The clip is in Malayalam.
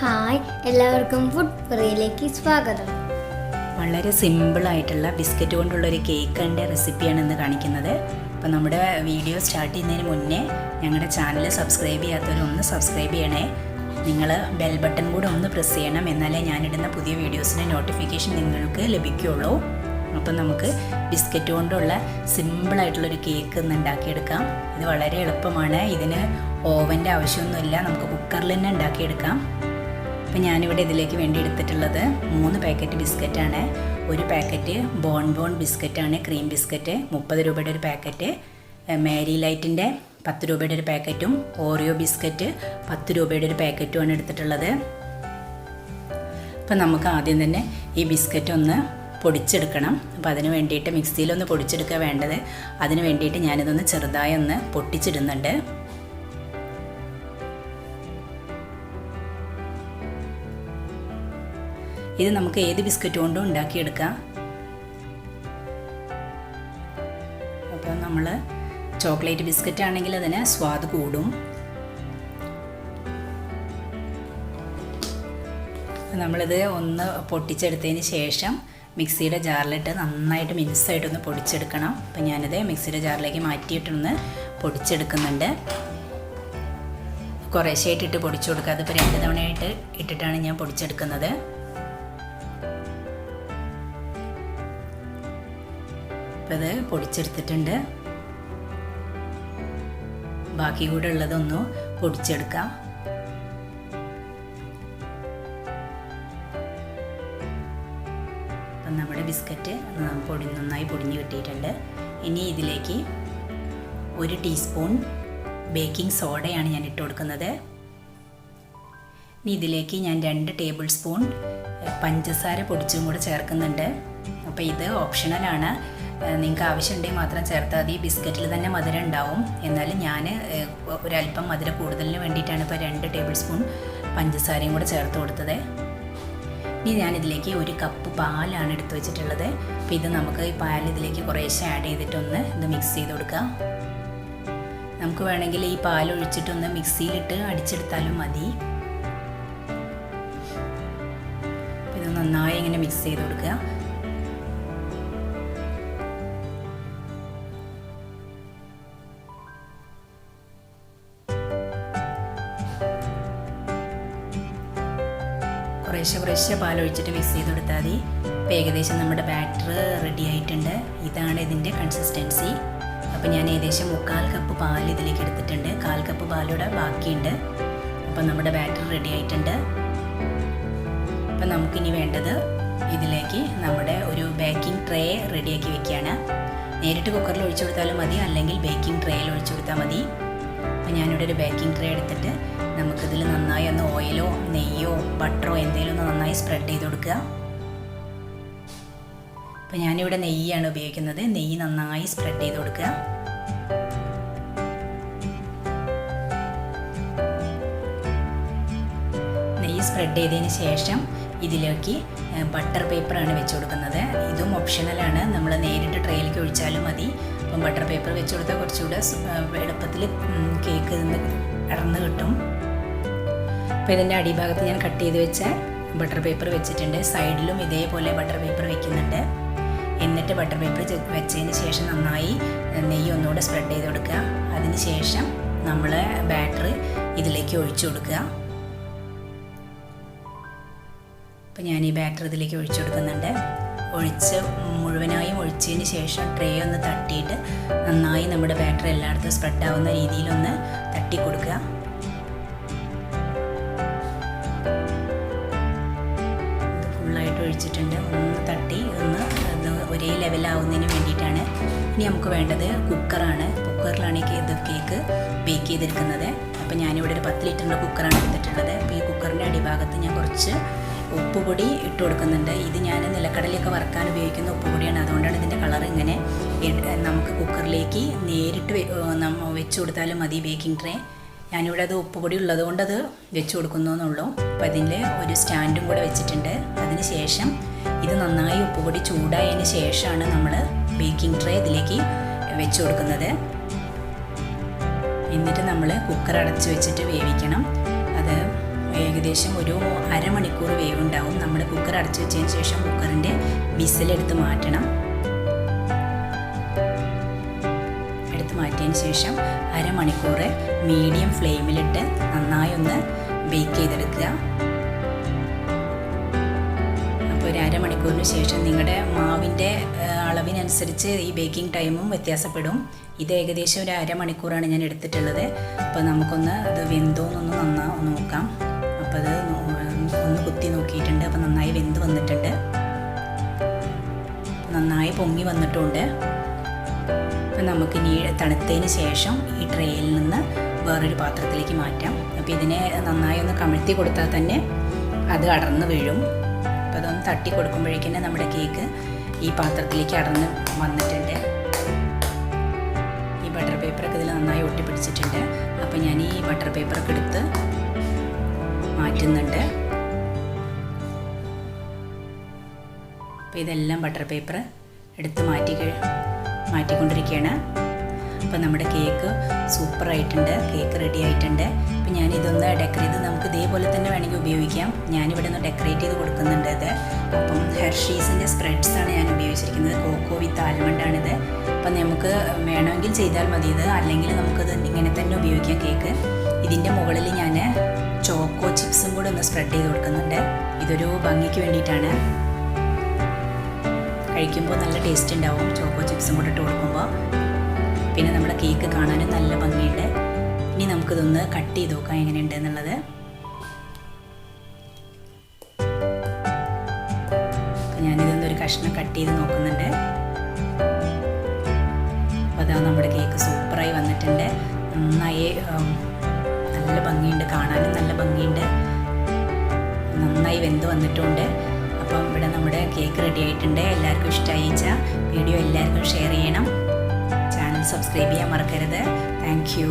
ഹായ്, എല്ലാവർക്കും ഫുഡ് ഫ്രീയിലേക്ക് സ്വാഗതം. വളരെ സിമ്പിളായിട്ടുള്ള ബിസ്ക്കറ്റ് കൊണ്ടുള്ളൊരു കേക്കിൻ്റെ റെസിപ്പിയാണ് ഇന്ന് കാണിക്കുന്നത്. അപ്പോൾ നമ്മുടെ വീഡിയോ സ്റ്റാർട്ട് ചെയ്യുന്നതിന് മുന്നേ ഞങ്ങളുടെ ചാനൽ സബ്സ്ക്രൈബ് ചെയ്യാത്തവരൊന്ന് സബ്സ്ക്രൈബ് ചെയ്യണേ. നിങ്ങൾ ബെൽ ബട്ടൺ കൂടെ ഒന്ന് പ്രസ് ചെയ്യണം, എന്നാലേ ഞാനിടുന്ന പുതിയ വീഡിയോസിൻ്റെ നോട്ടിഫിക്കേഷൻ നിങ്ങൾക്ക് ലഭിക്കുകയുള്ളൂ. അപ്പം നമുക്ക് ബിസ്ക്കറ്റ് കൊണ്ടുള്ള സിമ്പിളായിട്ടുള്ളൊരു കേക്ക് ഇന്ന് ഉണ്ടാക്കിയെടുക്കാം. ഇത് വളരെ എളുപ്പമാണ്. ഇതിന് ഓവൻ്റെ ആവശ്യമൊന്നുമില്ല, നമുക്ക് കുക്കറിൽ തന്നെ ഉണ്ടാക്കിയെടുക്കാം. അപ്പോൾ ഞാനിവിടെ ഇതിലേക്ക് വേണ്ടി എടുത്തിട്ടുള്ളത് 3 പാക്കറ്റ് ബിസ്ക്കറ്റാണ്. ഒരു പാക്കറ്റ് ബോൺ ബിസ്ക്കറ്റാണ്, ക്രീം ബിസ്ക്കറ്റ് 30 രൂപയുടെ ഒരു പാക്കറ്റ്, മേരി ലൈറ്റിൻ്റെ 10 രൂപയുടെ ഒരു പാക്കറ്റും ഓറിയോ ബിസ്ക്കറ്റ് 10 രൂപയുടെ ഒരു പാക്കറ്റുമാണ് എടുത്തിട്ടുള്ളത്. അപ്പോൾ നമുക്ക് ആദ്യം തന്നെ ഈ ബിസ്ക്കറ്റ് ഒന്ന് പൊടിച്ചെടുക്കണം. അപ്പോൾ അതിന് വേണ്ടിയിട്ട് മിക്സിയിലൊന്ന് പൊടിച്ചെടുക്കുക വേണ്ടത്. അതിന് വേണ്ടിയിട്ട് ഞാനിതൊന്ന് ചെറുതായി ഒന്ന് പൊട്ടിച്ചിടുന്നുണ്ട്. ഇത് നമുക്ക് ഏത് ബിസ്ക്കറ്റ് കൊണ്ടും ഉണ്ടാക്കിയെടുക്കാം. അപ്പോൾ നമ്മൾ ചോക്ലേറ്റ് ബിസ്ക്കറ്റ് ആണെങ്കിൽ അതിന് സ്വാദ് കൂടും. നമ്മളിത് ഒന്ന് പൊട്ടിച്ചെടുത്തതിന് ശേഷം മിക്സിയുടെ ജാറിലിട്ട് നന്നായിട്ട് മിനുസായിട്ടൊന്ന് പൊടിച്ചെടുക്കണം. അപ്പോൾ ഞാനിത് മിക്സിയുടെ ജാറിലേക്ക് മാറ്റിയിട്ടൊന്ന് പൊടിച്ചെടുക്കുന്നുണ്ട്. കുറേശ്ശായിട്ടിട്ട് പൊടിച്ചു കൊടുക്കുക. അതിപ്പോൾ 2 തവണയായിട്ട് ഇട്ടിട്ടാണ് ഞാൻ പൊടിച്ചെടുക്കുന്നത്. അപ്പോൾ ഇത് പൊടിച്ചെടുത്തിട്ടുണ്ട്. ബാക്കി കൂടെ ഉള്ളതൊന്ന് പൊടിച്ചെടുക്കാം. അപ്പം നമ്മുടെ ബിസ്ക്കറ്റ് നന്നായി പൊടിഞ്ഞ് കിട്ടിയിട്ടുണ്ട്. ഇനി ഇതിലേക്ക് 1 ടീസ്പൂൺ ബേക്കിംഗ് സോഡയാണ് ഞാൻ ഇട്ട് കൊടുക്കുന്നത്. ഇനി ഇതിലേക്ക് ഞാൻ 2 ടേബിൾ സ്പൂൺ പഞ്ചസാര പൊടിച്ചും കൂടെ ചേർക്കുന്നുണ്ട്. അപ്പോൾ ഇത് ഓപ്ഷണലാണ്, നിങ്ങൾക്ക് ആവശ്യമുണ്ടെങ്കിൽ മാത്രം ചേർത്താൽ മതി. ബിസ്ക്കറ്റിൽ തന്നെ മധുരം ഉണ്ടാവും, എന്നാലും ഞാൻ ഒരല്പം മധുരം കൂടുതലിന് വേണ്ടിയിട്ടാണ് ഇപ്പോൾ 2 ടേബിൾ സ്പൂൺ പഞ്ചസാരയും കൂടെ ചേർത്ത് കൊടുത്തത്. ഇനി ഞാനിതിലേക്ക് 1 കപ്പ് പാലാണ് എടുത്ത് വെച്ചിട്ടുള്ളത്. അപ്പോൾ ഇത് നമുക്ക് ഈ പാൽ ഇതിലേക്ക് കുറേശ്ശെ ആഡ് ചെയ്തിട്ടൊന്ന് ഇത് മിക്സ് ചെയ്ത് കൊടുക്കാം. നമുക്ക് വേണമെങ്കിൽ ഈ പാൽ ഒഴിച്ചിട്ടൊന്ന് മിക്സിയിലിട്ട് അടിച്ചെടുത്താലും മതി. ഇത് നന്നായി ഇങ്ങനെ മിക്സ് ചെയ്ത് കൊടുക്കുക. കുറേശ്ശെ പാലൊഴിച്ചിട്ട് മിക്സ് ചെയ്ത് കൊടുത്താൽ മതി. ഇപ്പോൾ ഏകദേശം നമ്മുടെ ബാറ്റർ റെഡി ആയിട്ടുണ്ട്. ഇതാണ് ഇതിൻ്റെ കൺസിസ്റ്റൻസി. അപ്പോൾ ഞാൻ ഏകദേശം 3/4 കപ്പ് പാൽ ഇതിലേക്ക് എടുത്തിട്ടുണ്ട്. 1/4 കപ്പ് പാലൂടെ ബാക്കിയുണ്ട്. അപ്പോൾ നമ്മുടെ ബാറ്റർ റെഡി ആയിട്ടുണ്ട്. അപ്പോൾ നമുക്കിനി വേണ്ടത് ഇതിലേക്ക് നമ്മുടെ ഒരു ബേക്കിംഗ് ട്രേ റെഡിയാക്കി വെക്കുകയാണ്. നേരിട്ട് കുക്കറിൽ ഒഴിച്ചു കൊടുത്താലും മതി, അല്ലെങ്കിൽ ബേക്കിംഗ് ട്രേയിൽ ഒഴിച്ചു കൊടുത്താൽ മതി. അപ്പോൾ ഞാനിവിടെ ഒരു ബേക്കിംഗ് ട്രേ എടുത്തിട്ട് നമുക്കിതിൽ നന്നായി ഒന്ന് ഓയിലോ നെയ്യോ ബട്ടറോ എന്തെങ്കിലും ഒന്ന് നന്നായി സ്പ്രെഡ് ചെയ്ത് കൊടുക്കുക. അപ്പോൾ ഞാനിവിടെ നെയ്യാണ് ഉപയോഗിക്കുന്നത്. നെയ്യ് നന്നായി സ്പ്രെഡ് ചെയ്ത് കൊടുക്കുക. നെയ്യ് സ്പ്രെഡ് ചെയ്തതിന് ശേഷം ഇതിലേക്ക് ബട്ടർ പേപ്പറാണ് വെച്ച് കൊടുക്കുന്നത്. ഇതും ഓപ്ഷണലാണ്, നമ്മൾ നേരിട്ട് ട്രേയിലേക്ക് ഒഴിച്ചാലും മതി. അപ്പം ബട്ടർ പേപ്പർ വെച്ച് കൊടുത്താൽ കുറച്ചുകൂടെ എളുപ്പത്തിൽ കേക്ക് ഇടർന്ന് കിട്ടും. അപ്പോൾ ഇതിൻ്റെ അടിഭാഗത്ത് ഞാൻ കട്ട് ചെയ്ത് വെച്ച ബട്ടർ പേപ്പർ വെച്ചിട്ടുണ്ട്. സൈഡിലും ഇതേപോലെ ബട്ടർ പേപ്പർ വെക്കുന്നുണ്ട്. എന്നിട്ട് ബട്ടർ പേപ്പർ വെച്ചതിന് ശേഷം നന്നായി നെയ്യ് ഒന്നുകൂടെ സ്പ്രെഡ് ചെയ്ത് കൊടുക്കുക. അതിന് ശേഷം നമ്മൾ ബാറ്റർ ഇതിലേക്ക് ഒഴിച്ചു കൊടുക്കുക. അപ്പോൾ ഞാൻ ഈ ബാറ്റർ ഇതിലേക്ക് ഒഴിച്ചു കൊടുക്കുന്നുണ്ട്. മുഴുവനായും ഒഴിച്ചതിന് ശേഷം ട്രേ ഒന്ന് തട്ടിയിട്ട് നന്നായി നമ്മുടെ ബാറ്റർ എല്ലായിടത്തും സ്പ്രെഡ് ആവുന്ന രീതിയിലൊന്ന് തട്ടി കൊടുക്കുക. ഫുള്ളായിട്ട് ഒഴിച്ചിട്ടുണ്ട്. ഒന്ന് തട്ടി ഒരേ ലെവലാവുന്നതിന് വേണ്ടിയിട്ടാണ്. ഇനി നമുക്ക് വേണ്ടത് കുക്കറാണ്. കുക്കറിലാണ് ഈ കേക്ക് ബേക്ക് ചെയ്തെടുക്കുന്നത്. അപ്പോൾ ഞാനിവിടെ ഒരു 10 ലിറ്ററിൻ്റെ കുക്കറാണ് എടുത്തിട്ടുള്ളത്. അപ്പോൾ ഈ കുക്കറിൻ്റെ അടിഭാഗത്ത് ഞാൻ കുറച്ച് ഉപ്പുപൊടി ഇട്ട് കൊടുക്കുന്നുണ്ട്. ഇത് ഞാൻ നിലക്കടലയൊക്കെ വറുക്കാൻ ഉപയോഗിക്കുന്ന ഉപ്പുപൊടിയാണ്, അതുകൊണ്ടാണ് ഇതിൻ്റെ കളർ ഇങ്ങനെ. നമുക്ക് കുക്കറിലേക്ക് നേരിട്ട് വെച്ച് കൊടുത്താലും മതി ബേക്കിംഗ് ട്രേ. ഞാനിവിടെ അത് ഉപ്പുപൊടി ഉള്ളത് കൊണ്ട് അത് വെച്ച് കൊടുക്കുന്നു എന്നുള്ളൂ. അപ്പോൾ അതിൽ ഒരു സ്റ്റാൻഡും കൂടെ വെച്ചിട്ടുണ്ട്. അതിന് ശേഷം ഇത് നന്നായി ഉപ്പുപൊടി ചൂടായതിന് ശേഷമാണ് നമ്മൾ ബേക്കിംഗ് ട്രേ ഇതിലേക്ക് വെച്ച് കൊടുക്കുന്നത്. എന്നിട്ട് നമ്മൾ കുക്കർ അടച്ച് വെച്ചിട്ട് വേവിക്കണം. അത് ഏകദേശം ഒരു അരമണിക്കൂർ വേവുണ്ടാവും. നമ്മൾ കുക്കർ അടച്ചു വെച്ചതിന് ശേഷം കുക്കറിൻ്റെ വിസിലെടുത്ത് മാറ്റണം. എടുത്ത് മാറ്റിയതിന് ശേഷം അരമണിക്കൂർ മീഡിയം ഫ്ലെയിമിലിട്ട് നന്നായി ഒന്ന് ബേക്ക് ചെയ്തെടുക്കുക. അപ്പോൾ ഒരു അരമണിക്കൂറിന് ശേഷം നിങ്ങളുടെ മാവിൻ്റെ അളവിനനുസരിച്ച് ഈ ബേക്കിംഗ് ടൈമും വ്യത്യാസപ്പെടും. ഇത് ഏകദേശം ഒരു അരമണിക്കൂറാണ് ഞാൻ എടുത്തിട്ടുള്ളത്. അപ്പോൾ നമുക്കൊന്ന് ഇത് വെന്തോന്നൊന്ന് നോക്കാം. അപ്പോൾ അത് ഒന്ന് കുത്തി നോക്കിയിട്ടുണ്ട്. അപ്പോൾ നന്നായി വെന്ത് വന്നിട്ടുണ്ട്, നന്നായി പൊങ്ങി വന്നിട്ടുണ്ട്. അപ്പോൾ നമുക്കിനി തണുത്തതിന് ശേഷം ഈ ട്രേയിൽ നിന്ന് വേറൊരു പാത്രത്തിലേക്ക് മാറ്റാം. അപ്പോൾ ഇതിനെ നന്നായി ഒന്ന് കമഴ്ത്തി കൊടുത്താൽ തന്നെ അത് അടർന്ന് വീഴും. അപ്പോൾ അതൊന്ന് തട്ടി കൊടുക്കുമ്പോഴേക്കും നമ്മുടെ കേക്ക് ഈ പാത്രത്തിലേക്ക് അടർന്ന് വന്നിട്ടുണ്ട്. ഈ ബട്ടർ പേപ്പറൊക്കെ ഇതിൽ നന്നായി ഒട്ടിപ്പിടിച്ചിട്ടുണ്ട്. അപ്പോൾ ഞാൻ ഈ ബട്ടർ പേപ്പറൊക്കെ എടുത്ത് മാറ്റുന്നുണ്ട്. അപ്പോൾ ഇതെല്ലാം ബട്ടർ പേപ്പർ എടുത്ത് മാറ്റിക്കൊണ്ടിരിക്കുകയാണ്. അപ്പോൾ നമ്മുടെ കേക്ക് സൂപ്പറായിട്ടുണ്ട്, കേക്ക് റെഡി ആയിട്ടുണ്ട്. അപ്പോൾ ഞാനിതൊന്ന് ഡെക്കറേറ്റ് ചെയ്ത് നമുക്ക് ഇതേപോലെ തന്നെ വേണമെങ്കിൽ ഉപയോഗിക്കാം. ഞാനിവിടെ ഒന്ന് ഡെക്കറേറ്റ് ചെയ്ത് കൊടുക്കുന്നുണ്ട് ഇത്. അപ്പം ഹെർഷീസിൻ്റെ സ്പ്രെഡ്സാണ് ഞാൻ ഉപയോഗിച്ചിരിക്കുന്നത്. കോക്കോ വിത്ത് ആൽമണ്ടാണിത്. അപ്പം നമുക്ക് വേണമെങ്കിൽ ചെയ്താൽ മതി ഇത്, അല്ലെങ്കിൽ നമുക്കത് ഇങ്ങനെ തന്നെ ഉപയോഗിക്കാം കേക്ക്. ഇതിൻ്റെ മുകളിൽ ഞാൻ ചോക്കോ ചിപ്സും കൂടെ ഒന്ന് സ്പ്രെഡ് ചെയ്ത് കൊടുക്കുന്നുണ്ട്. ഇതൊരു ഭംഗിക്ക് വേണ്ടിയിട്ടാണ്. കഴിക്കുമ്പോൾ നല്ല ടേസ്റ്റ് ഉണ്ടാവും ചോക്കോ ചിപ്സും കൂടെ ഇട്ട് കൊടുക്കുമ്പോൾ. പിന്നെ നമ്മുടെ കേക്ക് കാണാനും നല്ല ഭംഗിയുണ്ട്. ഇനി നമുക്കിതൊന്ന് കട്ട് ചെയ്ത് നോക്കാം എങ്ങനെയുണ്ട് എന്നുള്ളത്. ഞാനിതൊന്നൊരു കഷ്ണം കട്ട് ചെയ്ത് നോക്കുന്നുണ്ട്. അപ്പോൾ അതാ നമ്മുടെ കേക്ക് സൂപ്പറായി വന്നിട്ടുണ്ട്. നന്നായി നല്ല ഭംഗിയുണ്ട്, കാണാനും നല്ല ഭംഗിയുണ്ട്, നന്നായി വെന്ത് വന്നിട്ടുണ്ട്. അപ്പം ഇവിടെ നമ്മുടെ കേക്ക് റെഡി ആയിട്ടുണ്ട്. എല്ലാവർക്കും ഇഷ്ടമായിച്ചാൽ വീഡിയോ എല്ലാവർക്കും ഷെയർ ചെയ്യണം. ചാനൽ സബ്സ്ക്രൈബ് ചെയ്യാൻ മറക്കരുത്. Thank you.